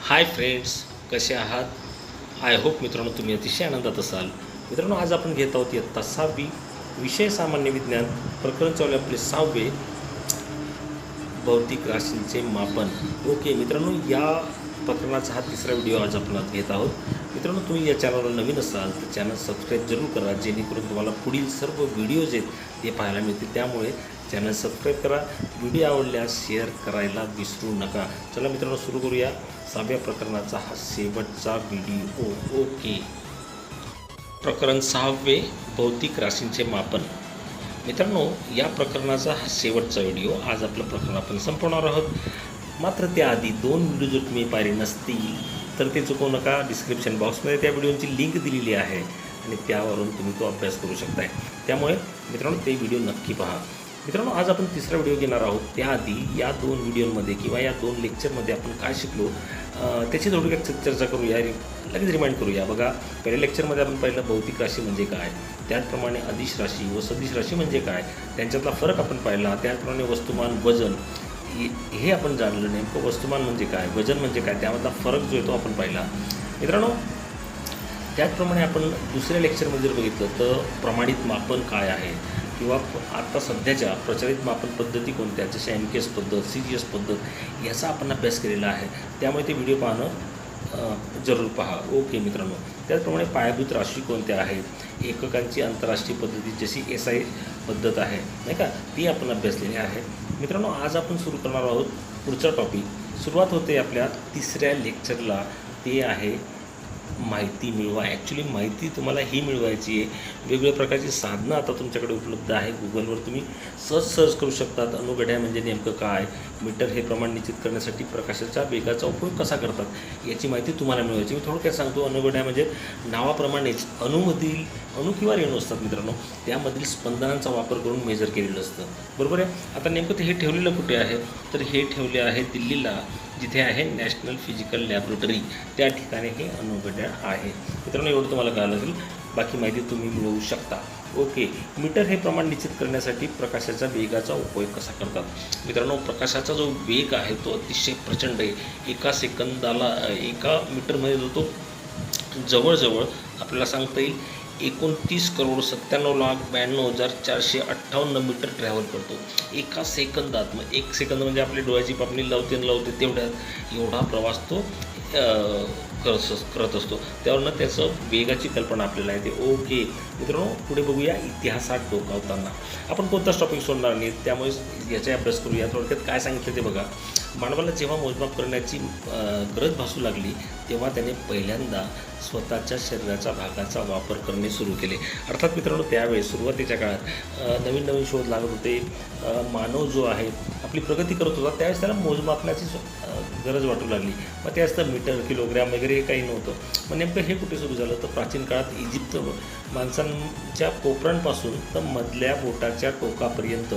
Hi friends, कसे आहात? I hope मित्रांनो तुम्ही अतिशय आनंदात असाल. मित्रांनो, आज आपण घेत आहोत इयत्ता 6वी विषय सामान्य विज्ञान प्रकरण चालू आपले 6वे भौतिक राशींचे मापन. ओके मित्रांनो, या प्रकरणाचा हा तिसरा व्हिडिओ आज आपण घेत आहोत. मित्रांनो, तुम्ही या चॅनलवर नवीन असाल तर चॅनल सबस्क्राईब जरूर करा, जेणेकरून तुम्हाला पुढील सर्व व्हिडिओज आहेत ते पाहायला मिळतील. त्यामुळे चॅनल सबस्क्राईब करा. व्हिडिओ आवडल्यास शेअर करायला विसरू नका. चला मित्रांनो, सुरू करूया 6व्या प्रकरणाचा हा शेवटचा व्हिडिओ. ओके, प्रकरण 6वे भौतिक राशींचे मापन. मित्रांनो, या प्रकरणाचा हा शेवटचा व्हिडिओ. आज आपलं प्रकरण आपण संपवणार आहोत. मात्र त्याआधी 2 व्हिडिओ जर तुम्ही पाहिले नसतील तर ते चुकवू नका. डिस्क्रिप्शन बॉक्समध्ये त्या व्हिडिओची लिंक दिलेली आहे आणि त्यावरून तुम्ही तो अभ्यास करू शकताय. त्यामुळे मित्रांनो, ते व्हिडिओ नक्की पहा. मित्रांनो, आज आपण तिसरा व्हिडिओ घेणार आहोत. त्याआधी या 2 व्हिडिओमध्ये किंवा या 2 लेक्चरमध्ये आपण काय शिकलो त्याची थोडक्यात चर्चा करूया, लगेच रिमाइंड करूया. बघा, पहिल्या लेक्चरमध्ये आपण पाहिलं भौतिक राशी म्हणजे काय, त्याचप्रमाणे अदिश राशी व सदिश राशी म्हणजे काय, त्यांच्यातला फरक आपण पाहिला. त्याचप्रमाणे वस्तुमान, वजन हे आपण जाणलं. नेमकं वस्तुमान म्हणजे काय, वजन म्हणजे काय, त्यामधला फरक जो आहे तो आपण पाहिला. मित्रांनो, त्याचप्रमाणे आपण दुसऱ्या लेक्चरमध्ये जर बघितलं तर प्रमाणित मापन काय आहे किंवा आता सध्याच्या प्रचलित मापन पद्धती कोणत्या, जसे MKS पद्धत, CGS पद्धत, याचा आपण अभ्यास केलेला आहे. त्यामुळे ते व्हिडिओ पाहणं जरूर पहा. ओके मित्रांनो, त्याचप्रमाणे पायाभूत राशी कोणत्या आहेत, एककांची आंतरराष्ट्रीय पद्धती जशी SI पद्धत आहे नाही का, ती आपण अभ्यासलेली आहे. मित्रांनो, आज आपण सुरू करणार आहोत पुढचा टॉपिक. सुरुवात होते आपल्या तिसऱ्या लेक्चरला, ते आहे माहिती मिळवा. ॲक्च्युली माहिती तुम्हाला ही मिळवायची आहे. वेगवेगळ्या प्रकारची साधनं आता तुमच्याकडे उपलब्ध आहे. गुगलवर तुम्ही सर्च करू शकतात. अणुघड्या म्हणजे नेमकं काय, मीटर हे प्रमाण निश्चित करण्यासाठी प्रकाशाच्या वेगाचा उपयोग कसा करतात, याची माहिती तुम्हाला मिळवायची. मी थोडक्यात सांगतो. अणुघड्या म्हणजे नावाप्रमाणेच अणू किंवा रेणू असतात मित्रांनो, त्यामधील स्पंदनांचा वापर करून मेजर केलेलं असतं. बरोबर आहे. आता नेमकं ते हे ठेवलेलं कुठे आहे, तर हे ठेवले आहे दिल्लीला, जिथे आहे नॅशनल फिजिकल लॅबोरेटरी, त्या ठिकाणी हे अणुघड्या आहे. मित्रांनो, एवढं तुम्हाला कळालं असेल. बाकी माहिती तुम्ही मिळवू शकता. ओके, मीटर हे प्रमाण निश्चित करण्यासाठी प्रकाशाच्या वेगाचा उपयोग कसा करतात. मित्रांनो, प्रकाशाचा जो वेग आहे तो अतिशय प्रचंड आहे. एका सेकंदाला 1 मीटरमध्ये जो तो जवळजवळ आपल्याला सांगता येईल 29,97,92,458 मीटर ट्रॅव्हल करतो एका सेकंदात. मग 1 सेकंद म्हणजे आपली डोळ्याची पापणी लावते तेवढ्यात एवढा प्रवास तो करत असतो. त्यावरनं त्याचं वेगाची कल्पना आपल्याला येते. ओके मित्रांनो, पुढे बघूया. इतिहासात डोकावताना आपण कोणताच टॉपिक सोडणार नाही, त्यामुळे याचा अभ्यास करूया. थोडक्यात काय सांगितलं ते बघा. मानवाला जेव्हा मोजमाप करण्याची गरज भासू लागली तेव्हा त्याने पहिल्यांदा स्वतःच्या शरीराच्या भागाचा वापर करणे सुरू केले. अर्थात मित्रांनो, त्यावेळेस सुरुवातीच्या काळात नवीन शोध लागत होते. मानव जो आहे आपली प्रगती करत होता, त्यावेळेस त्याला मोजमापनाची गरज वाटू लागली. मग त्यावेळेस तर मीटर, किलोग्रॅम वगैरे हे काही नव्हतं. मग नेमकं हे कुठे सुरू झालं, तर प्राचीन काळात इजिप्त माणसांच्या कोपरांपासून तर मधल्या बोटाच्या टोकापर्यंत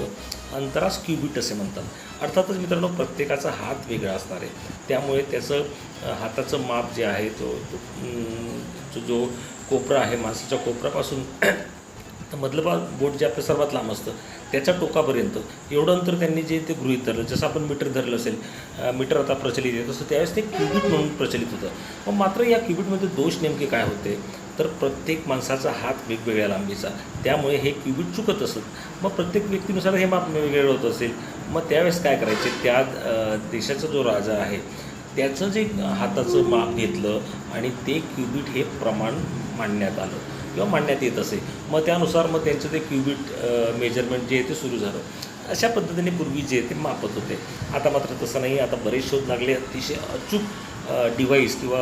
अंतरास क्युबिट असे म्हणतात. अर्थातच मित्रांनो, प्रत्येकाचा हात वेगळा असणार आहे, त्यामुळे त्याचं हाताचं माप जे आहे तो जो कोपरा आहे माणसाच्या कोपरापासून तर मधलं बोट जे आपलं सर्वात लांब असतं त्याच्या टोकापर्यंत एवढं अंतर त्यांनी जे ते गृहीत धरलं. जसं आपण मीटर धरलं असेल, मीटर आता प्रचलित आहे, तसं त्यावेळेस ते क्युबिट म्हणून प्रचलित होतं. मग मात्र या क्युबिटमध्ये दोष नेमके काय होते, तर प्रत्येक माणसाचा हात वेगवेगळ्या लांबीचा, त्यामुळे हे क्युबिट चुकत असत. मग प्रत्येक व्यक्तीनुसार हे माप वेगवेगळं होत असेल. मग त्यावेळेस काय करायचे, त्या देशाचा जो राजा आहे त्याचं जे हाताचं माप घेतलं आणि ते क्युबिट हे प्रमाण मांडण्यात आलं किंवा मांडण्यात येत असे. मग त्यानुसार मग त्यांचं ते क्युबिट मेजरमेंट जे आहे ते सुरू झालं. अशा पद्धतीने पूर्वी जे ते मापत होते. आता मात्र तसं नाही. आता बरेच शोध लागले. अतिशय अचूक डिव्हाइस किंवा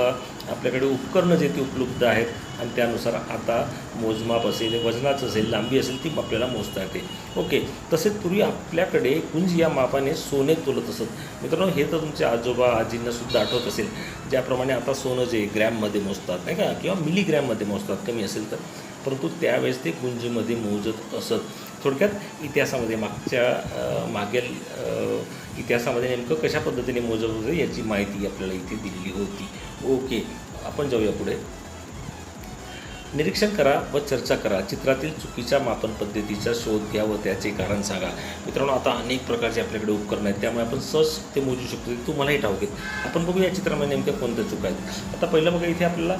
आपल्याकडे उपकरणं जे ते उपलब्ध आहेत आणि त्यानुसार आता मोजमाप असेल, वजनाचं असेल, लांबी असेल, ती आपल्याला मोजता येते. ओके, तसेच पूर्वी आपल्याकडे गुंज या मापाने सोने तोलत असत. मित्रांनो, हे तर तुमच्या आजोबा आजींनासुद्धा आठवत असेल. ज्याप्रमाणे आता सोनं जे ग्रॅममध्ये मोजतात नाही का, किंवा मिलीग्रॅममध्ये मोजतात कमी असेल तर, परंतु त्यावेळेस ते गुंजमध्ये मोजत असत. थोडक्यात इतिहासामध्ये मागील इतिहासामध्ये नेमकं कशा पद्धतीने मोजत होतं याची माहिती आपल्याला इथे दिलेली होती. ओके, आपण जाऊया पुढे. निरीक्षण करा व चर्चा करा. चित्रातील चुकीच्या मापन पद्धतीचा शोध घ्या व त्याचे कारण सांगा. मित्रांनो, आता अनेक प्रकारचे आपल्याकडे उपकरण आहेत, त्यामुळे आपण सहज ते मोजू शकतो. ते तुम्हालाही ठाऊक आहेत. आपण बघूया या चित्रामध्ये नेमक्या कोणत्या चुका आहेत. आता पहिलं बघा, इथे आपल्याला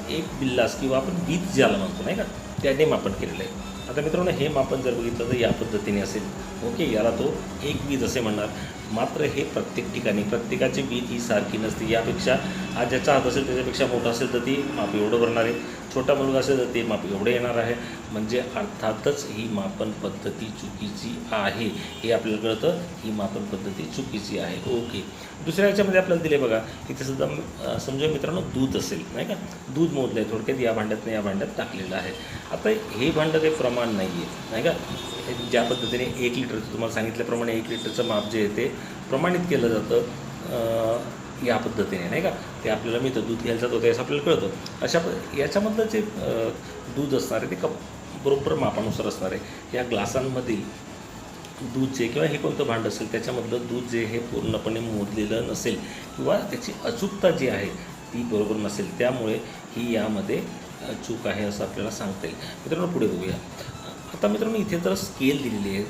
एक बिल्लास किंवा आपण वीज ज्याला म्हणतो नाही का, त्याने मापन केलेलं आहे. आता मित्रांनो, हे मापन जर बघितलं तर या पद्धतीने असेल. ओके, याला तो एक वीज असे म्हणणार. मात्र हे प्रत्येक ठिकाणी प्रत्येकाची वीज ही सारखी नसते. यापेक्षा हा ज्याचा हात असेल त्याच्यापेक्षा मोठा असेल तर ती माप एवढं भरणार आहे, छोटा मुलगा असेल तर ते माप एवढं येणार आहे. म्हणजे अर्थातच ही मापन पद्धती चुकीची आहे, हे आपल्याला कळतं. ही मापन पद्धती चुकीची आहे. ओके, दुसऱ्या याच्यामध्ये आपल्याला दिले बघा, इथे सुद्धा समजा मित्रांनो दूध असेल नाही का, दूध मोजलं आहे थोडक्यात, या भांड्यातनं या भांड्यात टाकलेलं आहे. आता हे भांडं काही प्रमाण नाही आहे नाही का. ज्या पद्धतीने 1 लिटरचं तुम्हाला सांगितल्याप्रमाणे 1 लिटरचं माप जे आहे ते प्रमाणित केलं जातं या पद्धतीने नाही का. ते आपल्याला मिळतं, दूध घ्यायला जातं त्याचं आपल्याला कळतं. याच्यामधलं जे दूध असणार आहे ते बरोबर मापानुसार असणार आहे. या ग्लासांमधील दूध जे किंवा हे कोणतं भांडं असेल त्याच्यामधलं दूध जे हे पूर्णपणे मोजलेलं नसेल किंवा त्याची अचूकता जी आहे ती बरोबर नसेल, त्यामुळे ही यामध्ये चूक आहे असं आपल्याला सांगता येईल. मित्रांनो, पुढे बघूया. आता मित्रांनो, इथे तर स्केल दिलेली आहे,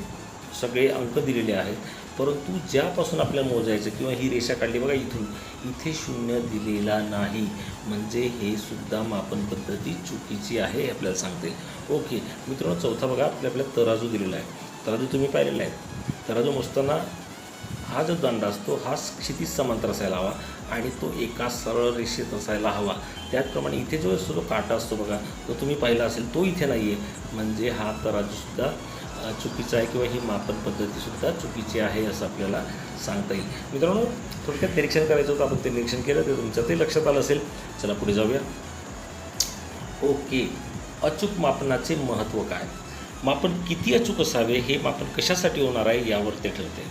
सगळे अंक दिलेले आहेत, परंतु ज्यापासून आपल्याला मोजायचं किंवा ही रेषा काढली बघा इथून, इथे 0 दिलेला नाही. म्हणजे हे सुद्धा मापन पद्धती चुकीची आहे हे आपल्याला सांगता येईल. ओके मित्रांनो, चौथा बघा, आपल्याला तराजू दिलेला आहे. तराजू तुम्ही पाहिलेला आहे. तराजू मोजताना हा जो दंड असतो हा क्षितिज समांतर असायला हवा आणि तो एका सरळ रेषेत असायला हवा. त्याचप्रमाणे इथे जो असतो तो काटा असतो बघा, तो तुम्ही पाहिला असेल, तो इथे नाही आहे. म्हणजे हा तराजूसुद्धा चुकीचा आहे किंवा ही मापन पद्धतीसुद्धा चुकीची आहे असं आपल्याला सांगता येईल. मित्रांनो, थोडक्यात निरीक्षण करायचं होतं, आपण ते निरीक्षण केलं, ते तुमचं ते लक्षात आलं असेल. चला पुढे जाऊया. ओके, अचूक मापनाचे महत्त्व काय. मापन किती अचूक असावे हे मापन कशासाठी होणार आहे यावर ते ठरते.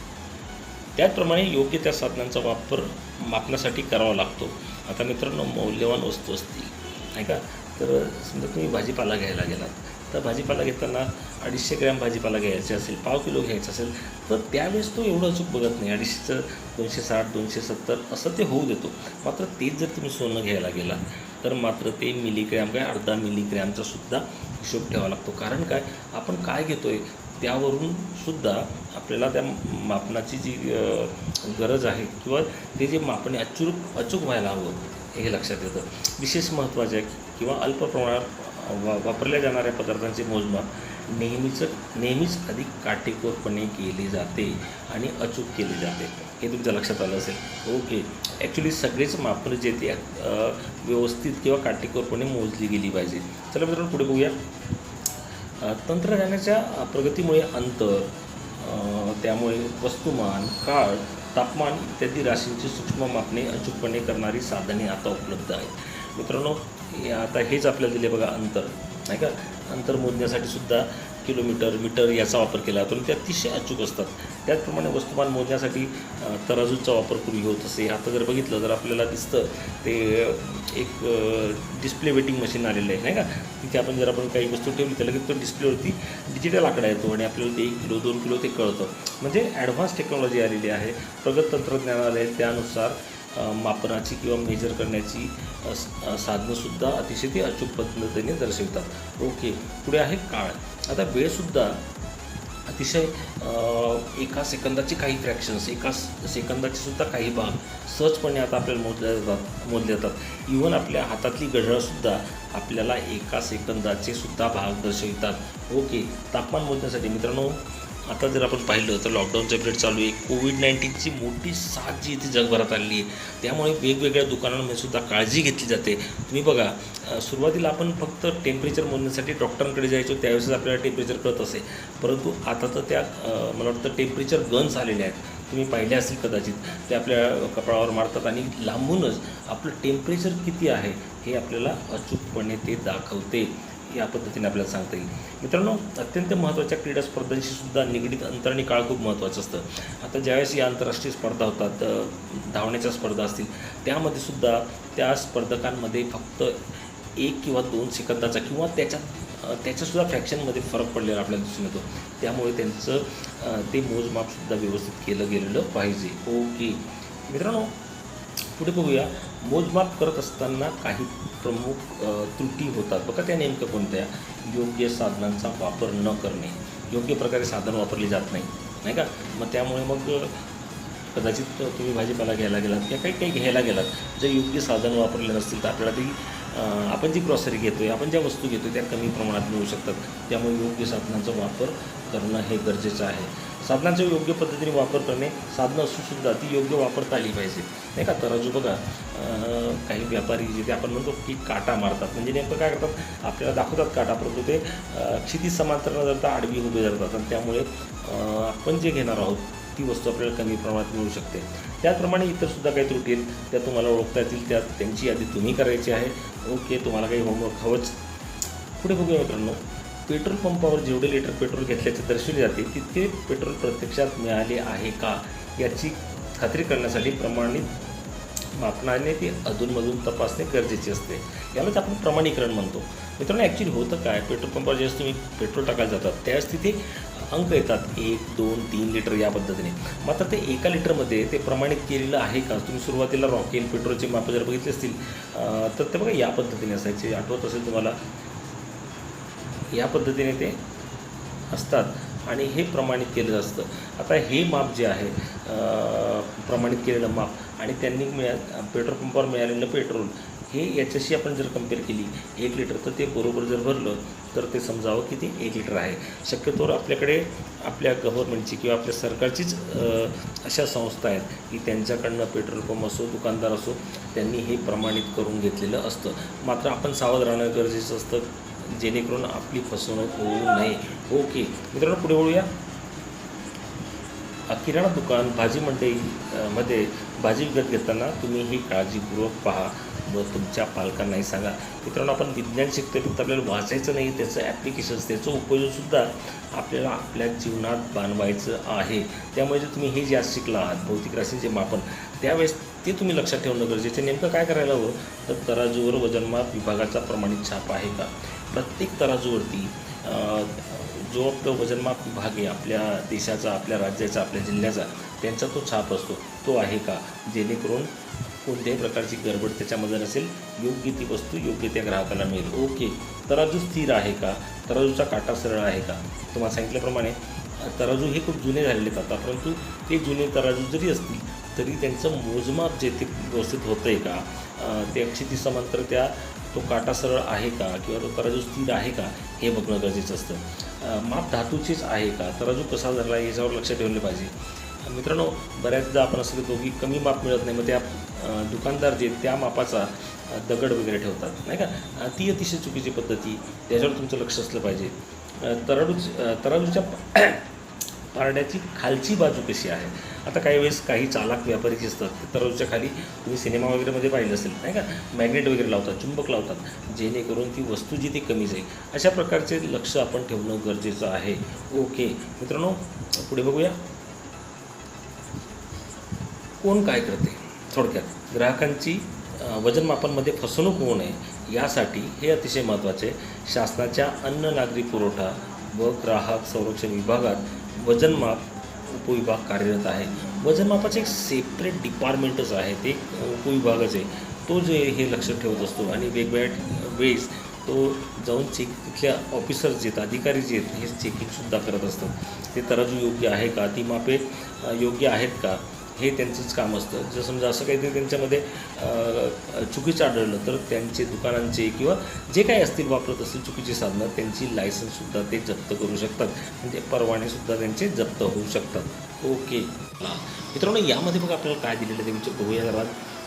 त्याचप्रमाणे योग्य त्या साधनांचा वापर मापनासाठी करावा लागतो. आता मित्रांनो, मौल्यवान वस्तू असतील नाही का, तर समजा तुम्ही भाजीपाला घ्यायला गेलात, तर भाजीपाला घेताना 250 ग्रॅम भाजीपाला घ्यायचा असेल, पाव किलो घ्यायचा असेल, तर त्यावेळेस तो एवढं अचूक बघत नाही. 250चं 260 270 असं ते होऊ देतो. मात्र तेच जर तुम्ही सोनं घ्यायला गेला तर मात्र ते मिलीग्रॅम काय अर्धा मिलीग्रॅमचा सुद्धा हिशोब ठेवावा लागतो. कारण काय, आपण काय घेतो आहे त्यावरून सुद्धा आपल्याला त्या मापनाची जी गरज आहे किंवा ते जे मापने अचूक व्हायला हवं हे लक्षात येतं. विशेष महत्त्वाचे आहे किंवा अल्प प्रमाणात वापरल्या जाणाऱ्या पदार्थांचे मोजमाप नेहमीच अधिक काटेकोरपणे केले जाते आणि अचूक केले जाते, हे तुमच्या लक्षात आलं असेल. ओके, ॲक्च्युली सगळेच मापन जे ते व्यवस्थित किंवा काटेकोरपणे मोजली गेली पाहिजे. चला मित्रांनो, पुढे बघूया. तंत्रज्ञानाच्या प्रगतीमुळे अंतर, त्यामुळे वस्तुमान, काळ, तापमान इत्यादी राशींची सूक्ष्म मापने अचूकपणे करणारी साधने आता उपलब्ध आहेत. मित्रांनो, आता हेच आपल्याला दिले बघा अंतर नाही का. अंतर मोजण्यासाठी सुद्धा किलोमीटर, मीटर याचा वापर केला जातो आणि ते अतिशय अचूक असतात. त्याचप्रमाणे वस्तुमान मोजण्यासाठी तराजूचा वापर पूर्वी होत असे. आता जर बघितलं तर आपल्याला दिसतं ते एक डिस्प्ले वेटिंग मशीन आलेलं आहे नाही का. तिथे आपण काही वस्तू ठेवली तर लगेच तो डिस्प्लेवरती डिजिटल आकडा येतो आणि आपल्याला ते 1 किलो 2 किलो ते कळतं. म्हणजे ॲडव्हान्स टेक्नॉलॉजी आलेली आहे, प्रगत तंत्रज्ञान आले आहे. त्यानुसार मापनाची किंवा मेजर करण्याची साधनंसुद्धा अतिशय ती अचूक पद्धतीने दर्शवतात. ओके, पुढे आहे काळ. आता वेळसुद्धा अतिशय एका सेकंदाचे काही फ्रॅक्शन्स, एका सेकंदाचे सुद्धा काही भाग सहजपणे आता आपल्याला मोजले जातात. इव्हन आपल्या हातातली घड्याळसुद्धा आपल्याला एका सेकंदाचे सुद्धा भाग दर्शवितात. ओके, तापमान मोजण्यासाठी मित्रांनो, आता जर आपण पाहिलं तर लॉकडाऊनचा पिरियड चालू आहे. कोविड-19ची मोठी साथ जी इथे जगभरात आली आहे, त्यामुळे वेगवेगळ्या दुकानांमध्ये सुद्धा काळजी घेतली जाते. तुम्ही बघा, सुरुवातीला आपण फक्त टेम्परेचर मोजण्यासाठी डॉक्टरांकडे जायचो, त्यावेळेस आपल्याला टेम्परेचर कळत असे. परंतु आता तर त्या मला वाटतं टेम्परेचर गन्स आलेल्या आहेत, तुम्ही पाहिले असतील कदाचित. ते आपल्या कपाळावर मारतात आणि लांबूनच आपलं टेम्परेचर किती आहे हे आपल्याला अचूकपणे ते दाखवते. या पद्धतीने आपल्याला सांगता येईल. मित्रांनो, अत्यंत महत्त्वाच्या क्रीडा स्पर्धांशी सुद्धा निगडीत अंतर आणि काळ खूप महत्त्वाचं असतं. आता ज्यावेळेस या आंतरराष्ट्रीय स्पर्धा होतात, धावण्याच्या स्पर्धा असतील, त्यामध्ये सुद्धा त्या स्पर्धकांमध्ये फक्त 1 किंवा 2 सेकंदाचा किंवा त्याच्यासुद्धा फ्रॅक्शनमध्ये फरक पडलेला आपल्याला दिसून येतो. त्यामुळे त्यांचं ते मोजमापसुद्धा व्यवस्थित केलं गेलेलं पाहिजे. ओके मित्रांनो, पुढे बघूया. मोजमाप करत असताना काही प्रमुख त्रुटी होतात बघा. त्या नेमक्या कोणत्या? योग्य साधनांचा वापर न करणे, योग्य प्रकारे साधन वापरले जात नाही का. मग त्यामुळे मग कदाचित तुम्ही भाजीपाला घ्यायला गेलात किंवा काही घ्यायला गेलात, जर योग्य साधन वापरले नसतील तर आपल्याला ती आपण जी ग्रॉसरी घेतो आहे, आपण ज्या वस्तू घेतो त्या कमी प्रमाणात मिळू शकतात. त्यामुळे योग्य साधनांचा वापर करणं हे गरजेचं आहे. साधनांचा योग्य पद्धतीने वापर करणे, साधनं असूनसुद्धा ती योग्य वापरता आली पाहिजे नाही का. तराजू बघा, काही व्यापारी जे ते आपण म्हणतो की काटा मारतात, म्हणजे नेमकं काय करतात, आपल्याला दाखवतात काटा, परंतु ते क्षितिज समांतर न जाता आडवी उभे धरतात आणि त्यामुळे आपण जे घेणार आहोत ती वस्तू आपल्याला कमी प्रमाणात मिळू शकते. त्याचप्रमाणे इतरसुद्धा काही त्रुटी आहेत, त्या तुम्हाला ओळखता येतील, त्यांची यादी तुम्ही करायची आहे. ओके, तुम्हाला काही होमवर्क हवंच. पुढे बघूया मित्रांनो. पेट्रोल पंपावर जेवढे लिटर पेट्रोल घेतल्याचे दर्शवले जाते तितके पेट्रोल प्रत्यक्षात मिळाले आहे का याची खात्री करण्यासाठी प्रमाणित मापनाने ते अधूनमधून तपासणे गरजेचे असते. यालाच आपण प्रमाणीकरण म्हणतो. मित्रांनो, ॲक्च्युली होतं काय, पेट्रोल पंपावर ज्यावेळेस तुम्ही पेट्रोल टाकायला जातात त्यावेळेस तिथे अंक येतात 1, 2, 3 लिटर या पद्धतीने. मात्र ते एका लिटरमध्ये ते प्रमाणित केलेलं आहे का? तुम्ही सुरुवातीला रॉकेल पेट्रोलचे माप जर बघितले असतील तर ते बघा या पद्धतीने असायचे, आठवत असेल तुम्हाला, या पद्धतीने ते असतात आणि हे प्रमाणित केलं असतं. आता हे माप जे आहे प्रमाणित केलेलं माप आणि त्यांनी पेट्रोल पंपावर मिळालेलं पेट्रोल हे याच्याशी आपण जर कम्पेअर केली 1 लिटर, तर ते बरोबर जर भरलं तर ते समजावं की ते 1 लिटर आहे. शक्यतोवर आपल्याकडे आपल्या गव्हर्नमेंटची किंवा आपल्या सरकारचीच अशा संस्था आहेत की त्यांच्याकडनं पेट्रोल पंप असो, दुकानदार असो, त्यांनी हे प्रमाणित करून घेतलेलं असतं. मात्र आपण सावध राहणं गरजेचं असतं, जेणेकरून आपली फसवणूक होऊ नये. ओके मित्रांनो, पुढे वळूया. किराणा दुकान, भाजी मंडई मध्ये भाजी विकत घेताना तुम्ही ही काळजीपूर्वक पहा व तुमच्या पालकांनाही सांगा. मित्रांनो, आपण विज्ञान शिकतोय, फक्त आपल्याला वाचायचं नाही, त्याचं ॲप्लिकेशन्स, त्याचं उपयोगसुद्धा आपल्याला आपल्या जीवनात बांधवायचं आहे. त्यामुळे जर तुम्ही हे जे आज शिकला आहात भौतिक राशींचे मापन, त्यावेळेस ते तुम्ही लक्षात ठेवणं गरजेचं आहे. नेमकं काय करायला हवं, तर तराजूवर वजनमाप विभागाचा प्रमाणित छाप आहे का? प्रत्येक तराजूवरती जो आपलं वजनमाप विभाग आहे आपल्या देशाचा, आपल्या राज्याचा, आपल्या जिल्ह्याचा, त्यांचा तो छाप असतो, तो आहे का? जेणेकरून कोणत्याही प्रकारची गडबड त्याच्यामध्ये नसेल, योग्य ती वस्तू योग्य त्या ग्राहकाला मिळेल. ओके, तराजू स्थिर आहे का? तराजूचा काटा सरळ आहे का? तुम्हाला सांगितल्याप्रमाणे तराजू हे खूप जुने झालेले आहेत आता, परंतु ते जुने तराजू जरी असतील तरी त्यांचं मोजमाप जे ते व्यवस्थित होतं आहे का, ते क्षितिज समांतर त्या तो काटा सरळ आहे का किंवा तो तराजू स्थिर आहे का हे बघणं गरजेचं असतं. माप धातूचेच आहे का? तराजू कसा धरला याच्यावर लक्ष ठेवले पाहिजे. मित्रांनो, बऱ्याचदा आपण असं करतो की कमी माप मिळत नाही, मग त्या दुकानदार जे त्या मापाचा दगड वगैरे ठेवतात नाही का, ती अतिशय चुकीची पद्धती, त्याच्यावर तुमचं लक्ष असलं पाहिजे. तराजूच्या पारड्याची खालची बाजू कशी आहे? आता काही वेळेस काही चालाक व्यापारी जे असतात ते तराजूच्या खाली, तुम्ही सिनेमा वगैरेमध्ये पाहिलं असेल नाही का, मॅग्नेट वगैरे लावतात, चुंबक लावतात, जेणेकरून ती वस्तू जी ती कमी जाईल. अशा प्रकारचे लक्ष आपण ठेवणं गरजेचं आहे. ओके मित्रांनो, पुढे बघूया. कोण काय करते? थोडक्यात ग्राहकांची वजनमापनमध्ये फसवणूक होऊ नये यासाठी हे अतिशय महत्त्वाचे. शासनाच्या अन्न नागरी पुरवठा व ग्राहक संरक्षण विभागात वजनमाप उपविभाग कार्यरत आहे. वजनमापाचे एक सेपरेट डिपार्टमेंटच आहे, ते उपविभागच आहे, तो जे हे लक्ष ठेवत असतो आणि वेगवेगळ्या वेळेस तो जाऊन तिथल्या ऑफिसर्स जे आहेत, अधिकारी जे आहेत, हे चेकिंगसुद्धा करत असतात. ते तराजू योग्य आहे का, ती मापे योग्य आहेत का, हे त्यांचंच काम असतं. जर समजा असं काहीतरी त्यांच्यामध्ये चुकीचं आढळलं तर त्यांचे दुकानांचे किंवा जे काही असतील वापरत असतील चुकीची साधनं, त्यांची लायसन्ससुद्धा ते जप्त करू शकतात, म्हणजे परवानेसुद्धा त्यांचे जप्त होऊ शकतात. ओके मित्रांनो, यामध्ये बघा आपल्याला काय दिलेलं आहे ते बघूया जरा.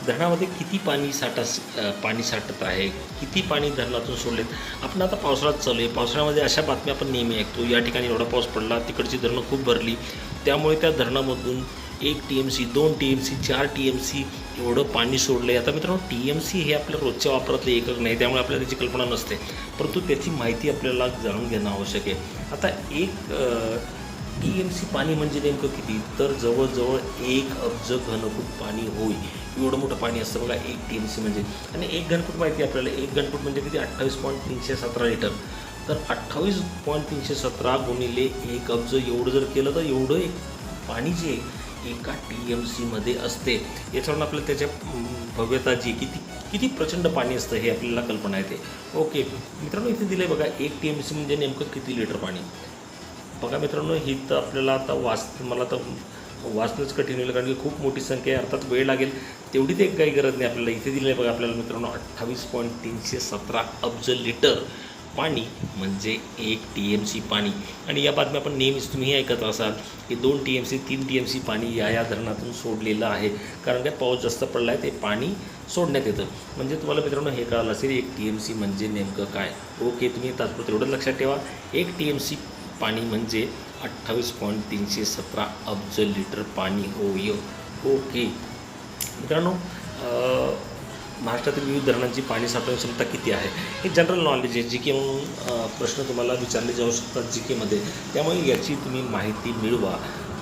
धरणामध्ये किती पाणी साठत आहे, किती पाणी धरणातून सोडलेत. आपण आता पावसाळ्यात चालू आहे, पावसाळ्यामध्ये अशा बातम्या आपण नेहमी ऐकतो, या ठिकाणी एवढा पाऊस पडला, तिकडची धरणं खूप भरली, त्यामुळे त्या धरणामधून 1 TMC, 2 TMC, 4 TMC एवढं पाणी सोडलं आहे. आता मित्रांनो, TMC हे आपल्या रोजच्या वापरातलं एकक नाही, त्यामुळे आपल्याला त्याची कल्पना नसते, परंतु त्याची माहिती आपल्याला जाणून घेणं आवश्यक आहे. आता 1 TMC पाणी म्हणजे नेमकं किती, तर जवळजवळ 1 अब्ज घनफूट पाणी होय, एवढं मोठं पाणी असतं बघा 1 TMC म्हणजे. आणि 1 घनफूट माहिती आपल्याला, 1 घनफूट म्हणजे किती, 28.317 लिटर. तर 28.317 गुणिले 1 अब्ज एवढं जर केलं तर एवढं एक पाणी जे एका TMC मध्ये असते. याच्यावरून आपल्याला त्याच्या भव्यता जी किती प्रचंड पाणी असतं हे आपल्याला कल्पना येते. ओके मित्रांनो, इथे दिलं आहे बघा 1 TMC म्हणजे नेमकं किती लिटर पाणी. बघा मित्रांनो, ही तर आपल्याला आता मला तर वाचणंच कठीण होईल, कारण की खूप मोठी संख्या आहे. अर्थात वेळ लागेल, तेवढी ते काही गरज नाही आपल्याला. इथे दिलं आहे बघा आपल्याला मित्रांनो 28.317 अब्ज लिटर पाणी म्हणजे 1 TMC पाणी. आणि या बातम्या आपण नेहमीच तुम्ही ऐकत असाल की 2 TMC 3 TMC पाणी या धरणातून सोडलेलं आहे, कारण काय पाऊस जास्त पडला आहे ते पाणी सोडण्यात येतं. म्हणजे तुम्हाला मित्रांनो हे कळालं असेल 1 TMC म्हणजे नेमकं काय. ओके, तुम्ही तात्पुरतं एवढं लक्षात ठेवा, 1 TMC पाणी म्हणजे 28.317 अब्ज लिटर पाणी होय. ओके मित्रांनो, महाराष्ट्रातील विविध धरणांची पाणी साठवण क्षमता किती आहे हे जनरल नॉलेज आहे. जी के म्हणून प्रश्न तुम्हाला विचारले जाऊ शकतात जी केमध्ये. त्यामुळे याची तुम्ही माहिती मिळवा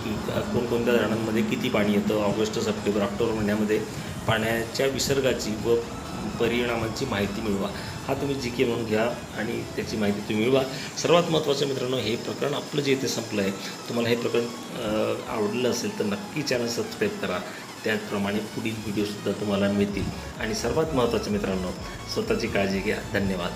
की कोणकोणत्या धरणांमध्ये किती पाणी येतं. ऑगस्ट, सप्टेंबर, ऑक्टोबर महिन्यामध्ये पाण्याच्या विसर्गाची व परिणामांची माहिती मिळवा. हा तुम्ही जी के म्हणून घ्या आणि त्याची माहिती तुम्ही मिळवा. सर्वात महत्त्वाचं मित्रांनो, हे प्रकरण आपलं जे इथे संपलं आहे. तुम्हाला हे प्रकरण आवडलं असेल तर नक्की चॅनल सबस्क्राईब करा. त्याचप्रमाणे पुढील व्हिडिओसुद्धा तुम्हाला मिळतील. आणि सर्वात महत्त्वाचं मित्रांनो, स्वतःची काळजी घ्या. धन्यवाद.